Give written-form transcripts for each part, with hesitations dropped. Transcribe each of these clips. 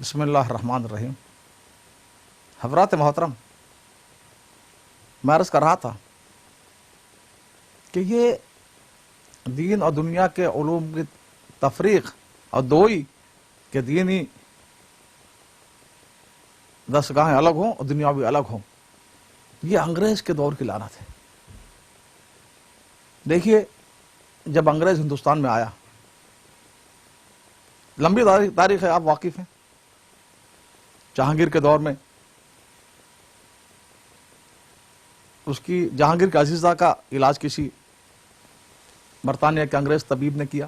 بسم اللہ الرحمن الرحیم۔ حضرات محترم، میں عرض کر رہا تھا کہ یہ دین اور دنیا کے علوم کی تفریق اور دوئی کہ دینی دستگاہیں الگ ہوں اور دنیاوی الگ ہوں، یہ انگریز کے دور کی لعنت ہے۔ دیکھیے، جب انگریز ہندوستان میں آیا، لمبی تاریخ ہے، آپ واقف ہیں۔ جہانگیر کے دور میں اس کی جہانگیر کے عزیزہ کا علاج کسی برطانیہ کے انگریز طبیب نے کیا۔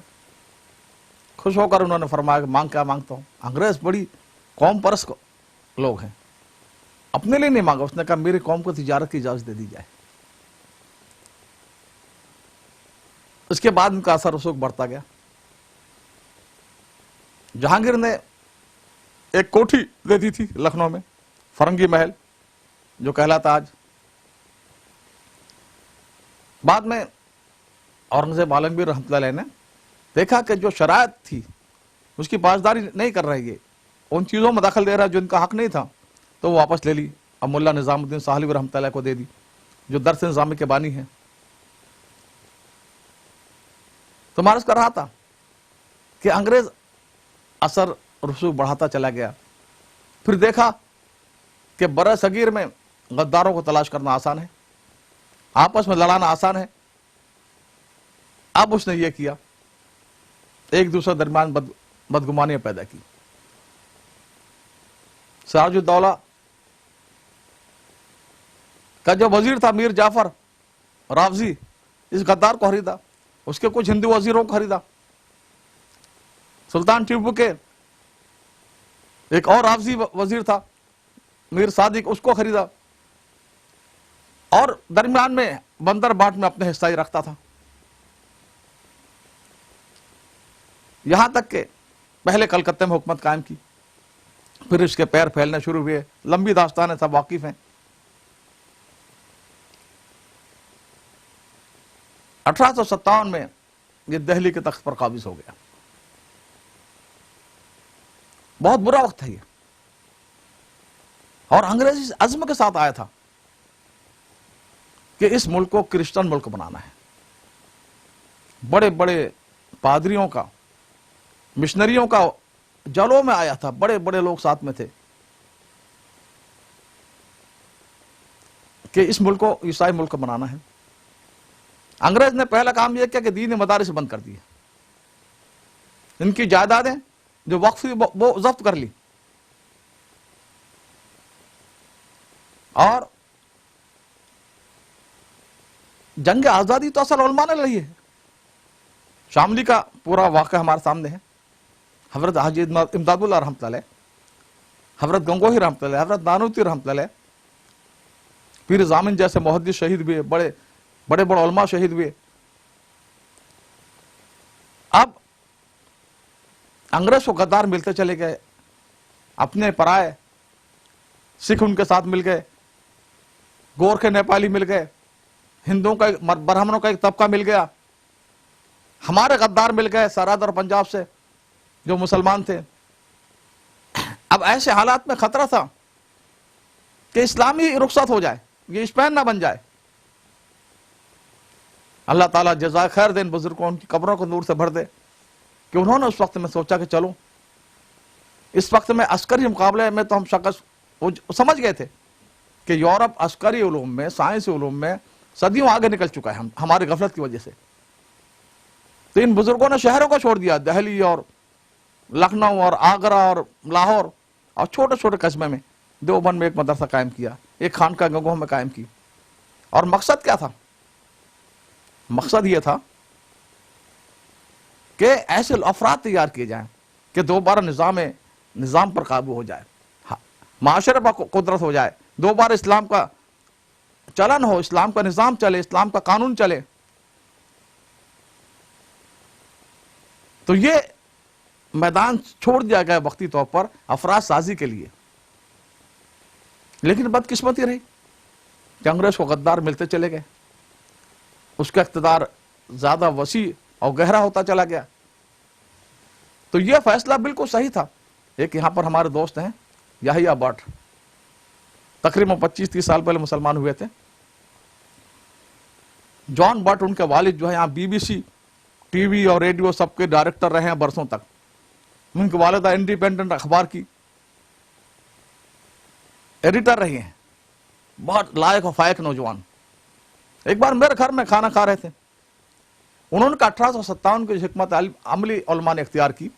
خوش ہو کر انہوں نے فرمایا کہ مانگ کیا مانگتا ہوں۔ انگریز بڑی قوم پرست لوگ ہیں، اپنے لیے نہیں مانگا، اس نے کہا میری قوم کو تجارت کی اجازت دے دی جائے۔ اس کے بعد ان کا اثر رسوخ بڑھتا گیا۔ جہانگیر نے ایک کوٹھی دے دی تھی لکھنؤ میں، فرنگی محل، جو کہلاتا آج۔ بعد میں اورنگزیب عالمگیر رحمۃ اللہ علیہ نے دیکھا کہ جو شرائط تھی اس کی پاسداری نہیں کر رہی ہے، ان چیزوں میں دخل دے رہا ہے جو ان کا حق نہیں تھا، تو وہ واپس لے لی۔ اب ملا نظام الدین ساہلوی رحمۃ اللہ کو دے دی، جو درس نظامی کے بانی ہیں۔ تو میں عرض کر رہا تھا کہ انگریز اثر رسوخ بڑھاتا چلا گیا۔ پھر دیکھا کہ برِ صغیر میں غداروں کو تلاش کرنا آسان ہے، آپس میں لڑانا آسان ہے۔ اب اس نے یہ کیا، ایک دوسرے درمیان بدگمانیاں پیدا کی۔ سراج الدولہ کا جو وزیر تھا میر جعفر رافضی، اس غدار کو خریدا، اس کے کچھ ہندو وزیروں کو خریدا۔ سلطان ٹیپو کے ایک اور رافضی وزیر تھا میر صادق، اس کو خریدا، اور درمیان میں بندر بانٹ میں اپنے حصہ ہی رکھتا تھا۔ یہاں تک کہ پہلے کلکتے میں حکومت قائم کی، پھر اس کے پیر پھیلنے شروع ہوئے، لمبی داستانیں سب واقف ہیں۔ 1857 میں یہ دہلی کے تخت پر قابض ہو گیا۔ بہت برا وقت ہے یہ، اور انگریز اس عزم کے ساتھ آیا تھا کہ اس ملک کو کرسچن ملک بنانا ہے۔ بڑے بڑے پادریوں کا، مشنریوں کا جلوں میں آیا تھا، بڑے بڑے لوگ ساتھ میں تھے کہ اس ملک کو عیسائی ملک بنانا ہے۔ انگریز نے پہلا کام یہ کیا کہ دینی مدارس بند کر دیے، ان کی جائیدادیں جو وقف تھی وہ ضبط کر لی، اور جنگ آزادی تو اصل علماء نے لڑی ہے۔ شاملی کا پورا واقعہ ہمارے سامنے ہے۔ حضرت حاجی امداد اللہ رحمۃ اللہ علیہ، حضرت گنگوہی رحمۃ اللہ علیہ، حضرت نانوتی رحمۃ اللہ علیہ، پیر زامن جیسے محدث شہید ہوئے، بڑے بڑے علماء شہید ہوئے۔ اب انگریز کو غدار ملتے چلے گئے، اپنے پرائے سکھ ان کے ساتھ مل گئے، گورکھے نیپالی مل گئے، ہندوؤں کا برہمنوں کا ایک طبقہ مل گیا، ہمارے غدار مل گئے سرحد اور پنجاب سے جو مسلمان تھے۔ اب ایسے حالات میں خطرہ تھا کہ اسلامی رخصت ہو جائے، یہ اسپین نہ بن جائے۔ اللہ تعالیٰ جزائے خیر دے ان بزرگوں، ان کی قبروں کو نور سے بھر دے، کہ انہوں نے اس وقت میں سوچا کہ چلو، اس وقت میں عسکری مقابلے میں تو ہم شخص سمجھ گئے تھے کہ یورپ عسکری علوم میں، سائنسی علوم میں صدیوں آگے نکل چکا ہے ہماری غفلت کی وجہ سے۔ تو ان بزرگوں نے شہروں کو چھوڑ دیا، دہلی اور لکھنؤ اور آگرہ اور لاہور اور چھوٹے چھوٹے قصبے میں، دیوبند میں ایک مدرسہ قائم کیا، ایک خانقاہ گنگوہ میں قائم کی۔ اور مقصد کیا تھا؟ مقصد یہ تھا کہ ایسے افراد تیار کیے جائیں کہ دوبارہ نظام پر قابو ہو جائے، معاشرے پر قدرت ہو جائے، دوبارہ اسلام کا چلن ہو، اسلام کا نظام چلے، اسلام کا قانون چلے۔ تو یہ میدان چھوڑ دیا گیا وقتی طور پر افراد سازی کے لیے۔ لیکن بدقسمتی رہی کہ انگریز کو غدار ملتے چلے گئے، اس کا اقتدار زیادہ وسیع اور گہرا ہوتا چلا گیا۔ تو یہ فیصلہ بالکل صحیح تھا، ایک یہاں پر ہمارے دوست ہیں یحییٰ بٹ، تقریباً 25-30 سال پہلے مسلمان ہوئے تھے. جان بٹ ان کے والد جو ہے یہاں BBC ٹی وی اور ریڈیو سب کے ڈائریکٹر رہے ہیں برسوں تک. ان کی والدہ انڈیپینڈنٹ اخبار کی ایڈیٹر رہی ہیں. بہت لائق و فائق نوجوان. ایک بار میرے گھر میں کھانا کھا رہے تھے. انہوں نے کہا 1857 کی حکمت عملی علماء نے اختیار کی.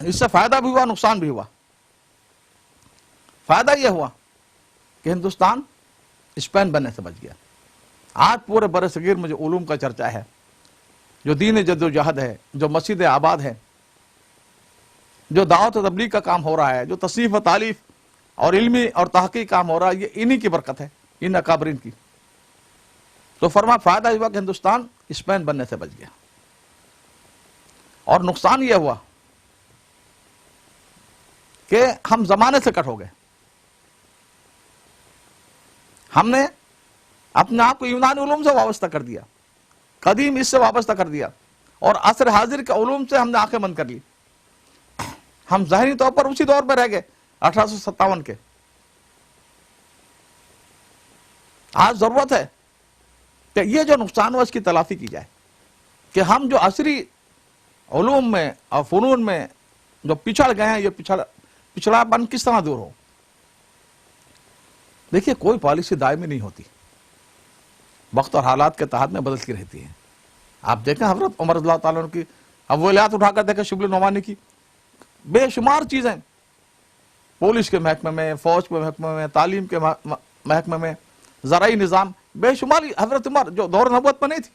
اس سے فائدہ بھی ہوا، نقصان بھی ہوا. فائدہ یہ ہوا کہ ہندوستان اسپین بننے سے بچ گیا. آج پورے بر صغیر میں جو علوم کا چرچا ہے، جو دین جد و جہد ہے، جو مسجد آباد ہے، جو دعوت و تبلیغ کا کام ہو رہا ہے، جو تصنیف و تالیف اور علمی اور تحقیق کام ہو رہا ہے، یہ انہی کی برکت ہے، ان اکابرین کی. تو فرما فائدہ ہوا کہ ہندوستان اسپین بننے سے بچ گیا. اور نقصان یہ ہوا کہ ہم زمانے سے کٹ ہو گئے. ہم نے اپنے آپ کو یونانی علوم سے وابستہ کر دیا، قدیم اس سے وابستہ کر دیا، اور عصر حاضر کے علوم سے ہم نے آنکھیں بند کر لی. ہم ظاہری طور پر اسی دور پہ رہ گئے 1857 کے. آج ضرورت ہے کہ یہ جو نقصان ہوا اس کی تلافی کی جائے، کہ ہم جو عصری علوم میں اور فنون میں جو پچھڑ گئے ہیں، یہ پچھڑاپن کس طرح دور ہو. دیکھیے کوئی پالیسی دائمی نہیں ہوتی، وقت اور حالات کے تحت میں بدلتی رہتی ہے. آپ دیکھیں حضرت عمر رضی اللہ تعالیٰ عنہ کی اولیات اٹھا کر دیکھیں، شبل نعمانی کی بے شمار چیزیں، پولیس کے محکمے میں، فوج کے محکمے میں، تعلیم کے محکمے میں، زرعی نظام، بے شمار حضرت عمر جو دور نبوت میں نہیں تھی،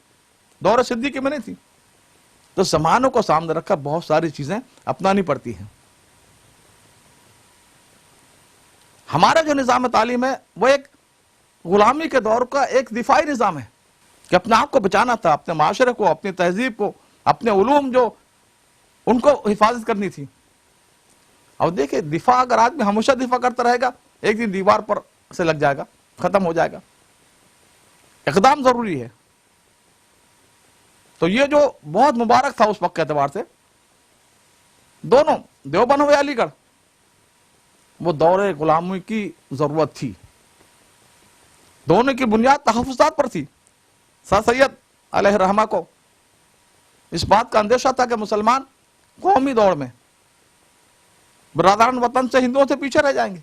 دور صدیقی میں نہیں تھی. تو زمانوں کو سامنے رکھ کر بہت ساری چیزیں اپنانی پڑتی ہیں. ہمارا جو نظام تعلیم ہے وہ ایک غلامی کے دور کا ایک دفاعی نظام ہے کہ اپنے آپ کو بچانا تھا، اپنے معاشرے کو، اپنی تہذیب کو، اپنے علوم جو ان کو حفاظت کرنی تھی. اور دیکھیں دفاع اگر آدمی ہمیشہ دفاع کرتا رہے گا، ایک دن دیوار پر سے لگ جائے گا، ختم ہو جائے گا. اقدام ضروری ہے. تو یہ جو بہت مبارک تھا اس وقت کے اعتبار سے، دونوں دیوبند ہوئے علی گڑھ، وہ دور غلامی کی ضرورت تھی. دونوں کی بنیاد تحفظات پر تھی. سر سید علیہ الرحمہ کو اس بات کا اندیشہ تھا کہ مسلمان قومی دور میں برادران وطن سے ہندوؤں سے پیچھے رہ جائیں گے،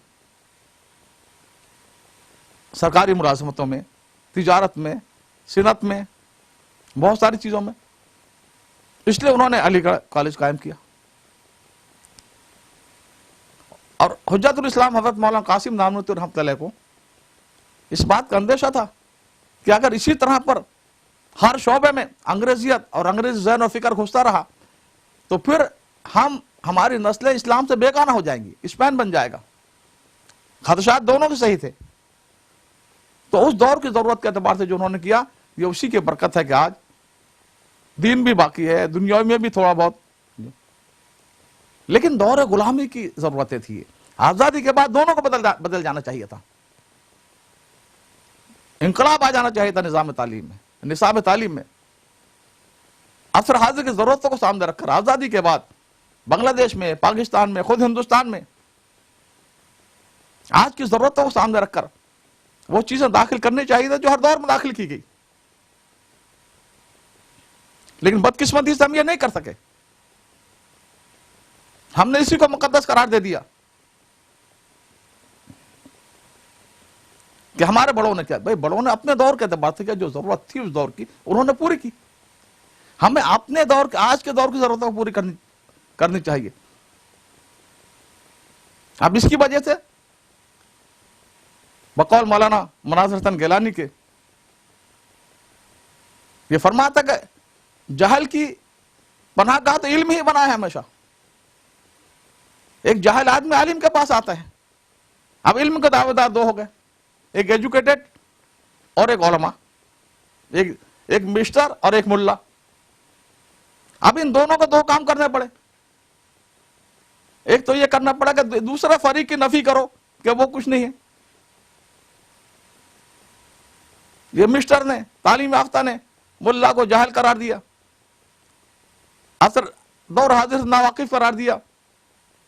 سرکاری ملازمتوں میں، تجارت میں، صنعت میں، بہت ساری چیزوں میں. اس لیے انہوں نے علی گڑھ کالج قائم کیا. اور حجت الاسلام حضرت مولانا قاسم نانوتوی رحمۃ اللہ کو اس بات کا اندیشہ تھا کہ اگر اسی طرح پر ہر شعبے میں انگریزیت اور انگریزی ذہن و فکر گھستا رہا تو پھر ہماری نسلیں اسلام سے بیگانہ ہو جائیں گی، اسپین بن جائے گا. خدشات دونوں کے صحیح تھے. تو اس دور کی ضرورت کے اعتبار سے جو انہوں نے کیا، یہ اسی کی برکت ہے کہ آج دین بھی باقی ہے، دنیا میں بھی تھوڑا بہت. لیکن دور غلامی کی ضرورتیں تھی. آزادی کے بعد دونوں کو بدل جانا چاہیے تھا. انقلاب آ جانا چاہیے تھا نظام تعلیم میں، نصاب تعلیم میں. عصر حاضر کی ضرورتوں کو سامنے رکھ کر آزادی کے بعد بنگلہ دیش میں، پاکستان میں، خود ہندوستان میں آج کی ضرورتوں کو سامنے رکھ کر وہ چیزیں داخل کرنی چاہیے تھی جو ہر دور میں داخل کی گئی. لیکن بدقسمتی سے ہم یہ نہیں کر سکے. ہم نے اسی کو مقدس قرار دے دیا کہ ہمارے بڑوں نے کیا. بھائی بڑوں نے اپنے دور کے اعتبار سے کیا، جو ضرورت تھی اس دور کی انہوں نے پوری کی. ہمیں اپنے دور کے، آج کے دور کی ضرورتوں کو پوری کرنی چاہیے. اب اس کی وجہ سے بقول مولانا مناظر حسن گیلانی کے یہ فرماتا کہ جہل کی پناہ گاہ تو علم ہی بنا ہے ہمیشہ. ایک جاہل آدمی عالم کے پاس آتا ہے. اب علم کے دعوے دار دو ہو گئے، ایک ایجوکیٹڈ اور ایک علماء، ایک مسٹر اور ایک ملا. اب ان دونوں کو دو کام کرنے پڑے. ایک تو یہ کرنا پڑا کہ دوسرے فریق کی نفی کرو کہ وہ کچھ نہیں ہے. یہ مسٹر نے، تعلیم یافتہ نے ملا کو جاہل قرار دیا، عصر دور حاضر سے ناواقف قرار دیا.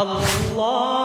Allah